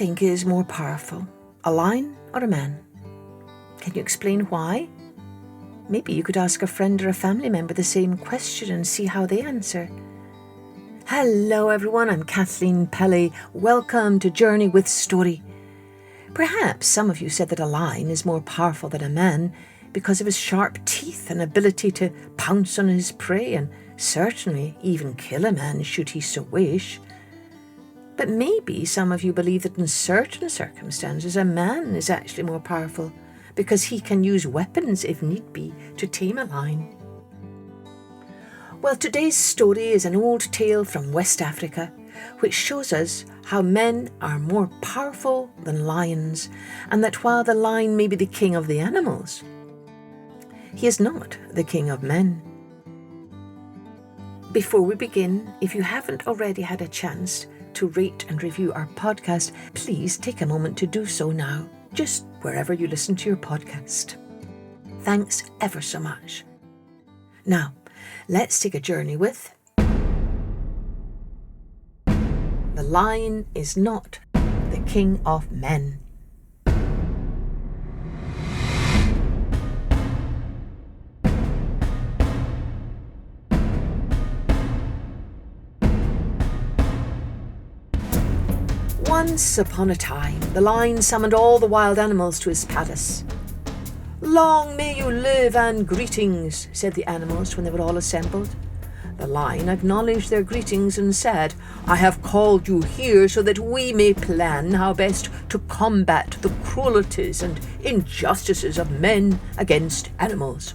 think is more powerful, a lion or a man? Can you explain why? Maybe you could ask a friend or a family member the same question and see how they answer. Hello everyone, I'm Kathleen Pelly. Welcome to Journey with Story. Perhaps some of you said that a lion is more powerful than a man because of his sharp teeth and ability to pounce on his prey and certainly even kill a man should he so wish. But maybe some of you believe that in certain circumstances a man is actually more powerful because he can use weapons if need be to tame a lion. Well, today's story is an old tale from West Africa which shows us how men are more powerful than lions, and that while the lion may be the king of the animals, he is not the king of men. Before we begin, if you haven't already had a chance to rate and review our podcast, please take a moment to do so now, just wherever you listen to your podcast. Thanks ever so much. Now, let's take a journey with The Lion is Not the King of Men. Once upon a time, the lion summoned all the wild animals to his palace. "Long may you live and greetings," said the animals when they were all assembled. The lion acknowledged their greetings and said, "I have called you here so that we may plan how best to combat the cruelties and injustices of men against animals."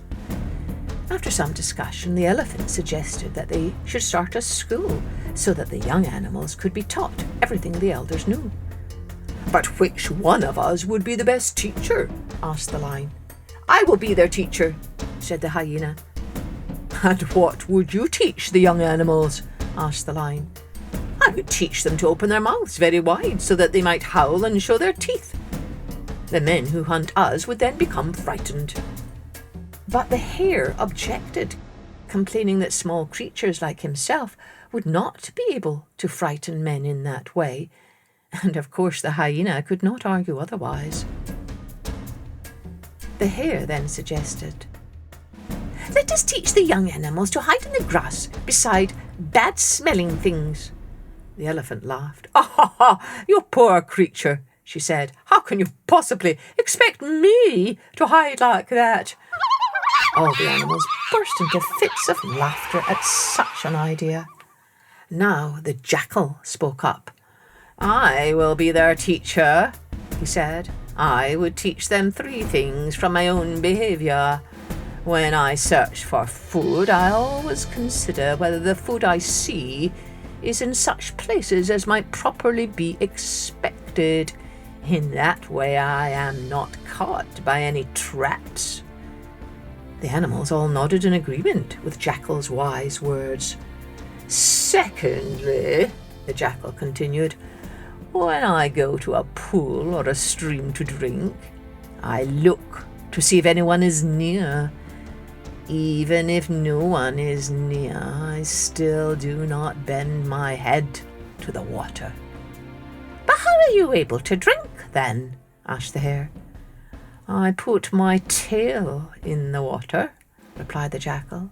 After some discussion, the elephant suggested that they should start a school so that the young animals could be taught everything the elders knew. "But which one of us would be the best teacher?" asked the lion. "I will be their teacher," said the hyena. "And what would you teach the young animals?" asked the lion. "I would teach them to open their mouths very wide so that they might howl and show their teeth. The men who hunt us would then become frightened." But the hare objected, complaining that small creatures like himself would not be able to frighten men in that way, and of course the hyena could not argue otherwise. The hare then suggested, "Let us teach the young animals to hide in the grass beside bad-smelling things." The elephant laughed. "Ah, you poor creature," she said. "How can you possibly expect me to hide like that?" All the animals burst into fits of laughter at such an idea. Now the jackal spoke up. "I will be their teacher," he said. "I would teach them 3 things from my own behaviour. When I search for food, I always consider whether the food I see is in such places as might properly be expected. In that way I am not caught by any traps." The animals all nodded in agreement with Jackal's wise words. "Secondly," the jackal continued, "when I go to a pool or a stream to drink, I look to see if anyone is near. Even if no one is near, I still do not bend my head to the water." "But how are you able to drink, then?" asked the hare. "I put my tail in the water," replied the jackal,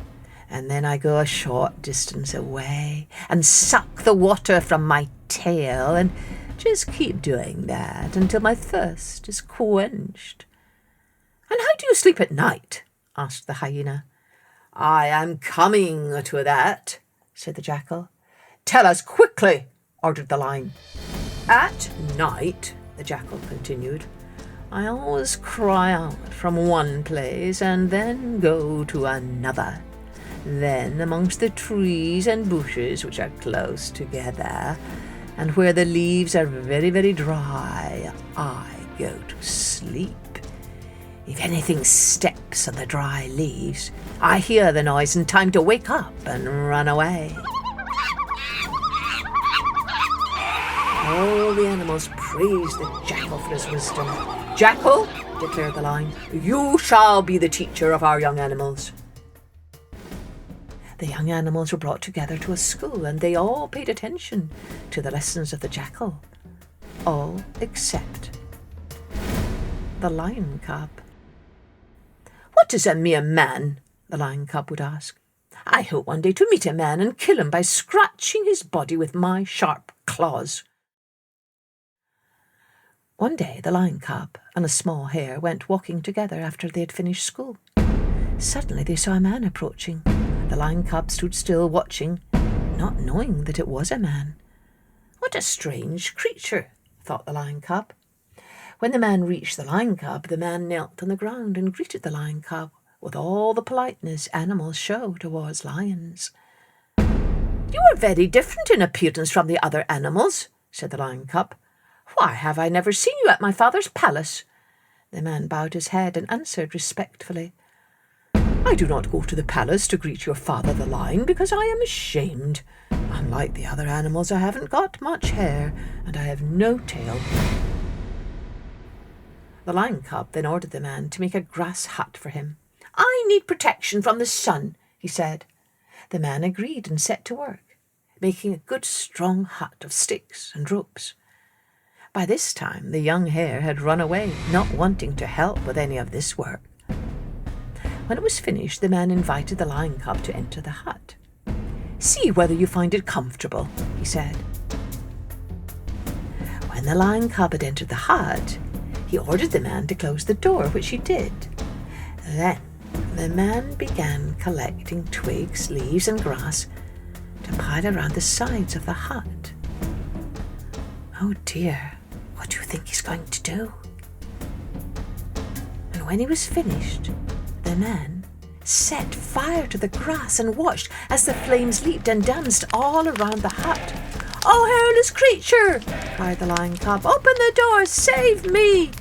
"and then I go a short distance away and suck the water from my tail and just keep doing that until my thirst is quenched." "And how do you sleep at night?" asked the hyena. "I am coming to that," said the jackal. "Tell us quickly," ordered the lion. "At night," the jackal continued, "I always cry out from one place and then go to another. Then amongst the trees and bushes which are close together, and where the leaves are very, very dry, I go to sleep. If anything steps on the dry leaves, I hear the noise in time to wake up and run away." All the animals praised the jackal for his wisdom. "Jackal," declared the lion, "you shall be the teacher of our young animals." The young animals were brought together to a school, and they all paid attention to the lessons of the jackal. all except the lion cub. "What is a mere man?" the lion cub would ask. "I hope one day to meet a man and kill him by scratching his body with my sharp claws." One day the lion cub and a small hare went walking together after they had finished school. Suddenly they saw a man approaching. The lion cub stood still, watching, not knowing that it was a man. "What a strange creature," thought the lion cub. When the man reached the lion cub, the man knelt on the ground and greeted the lion cub with all the politeness animals show towards lions. "You are very different in appearance from the other animals," said the lion cub. "Why have I never seen you at my father's palace?" The man bowed his head and answered respectfully, "I do not go to the palace to greet your father the lion because I am ashamed. Unlike the other animals, I haven't got much hair and I have no tail." The lion cub then ordered the man to make a grass hut for him. "I need protection from the sun," he said. The man agreed and set to work, making a good strong hut of sticks and ropes. By this time the young hare had run away, not wanting to help with any of this work. When it was finished, the man invited the lion cub to enter the hut. "See whether you find it comfortable," he said. When the lion cub had entered the hut, he ordered the man to close the door, which he did. Then the man began collecting twigs, leaves, and grass to pile around the sides of the hut. Oh dear, what do you think he's going to do? And when he was finished, the man set fire to the grass and watched as the flames leaped and danced all around the hut. "Oh, hairless creature!" cried the lion cub. "Open the door! Save me!"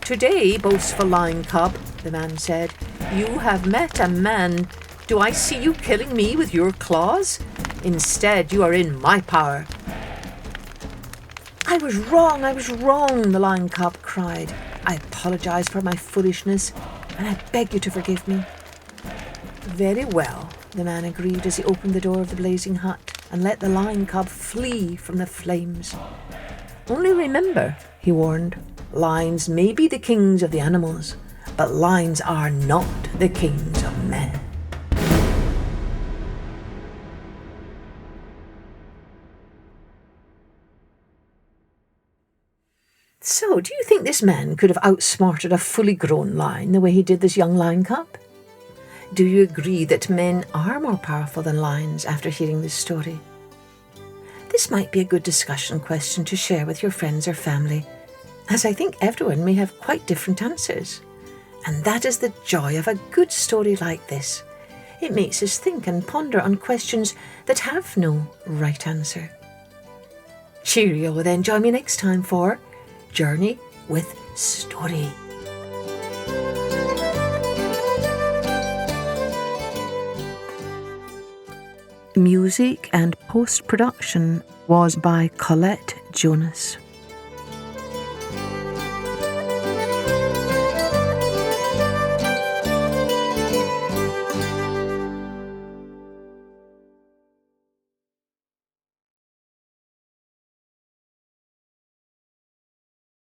"Today, boastful lion cub," the man said, "you have met a man. Do I see you killing me with your claws? Instead, you are in my power." I was wrong, the lion cub cried. "I apologize for my foolishness, and I beg you to forgive me." "Very well," the man agreed as he opened the door of the blazing hut and let the lion cub flee from the flames. "Only remember," he warned, "lions may be the kings of the animals, but lions are not the kings of men." So, do you think this man could have outsmarted a fully grown lion the way he did this young lion cub? Do you agree that men are more powerful than lions after hearing this story? This might be a good discussion question to share with your friends or family, as I think everyone may have quite different answers. And that is the joy of a good story like this. It makes us think and ponder on questions that have no right answer. Cheerio then, join me next time for Journey with Story. Music and post-production was by Colette Jonas.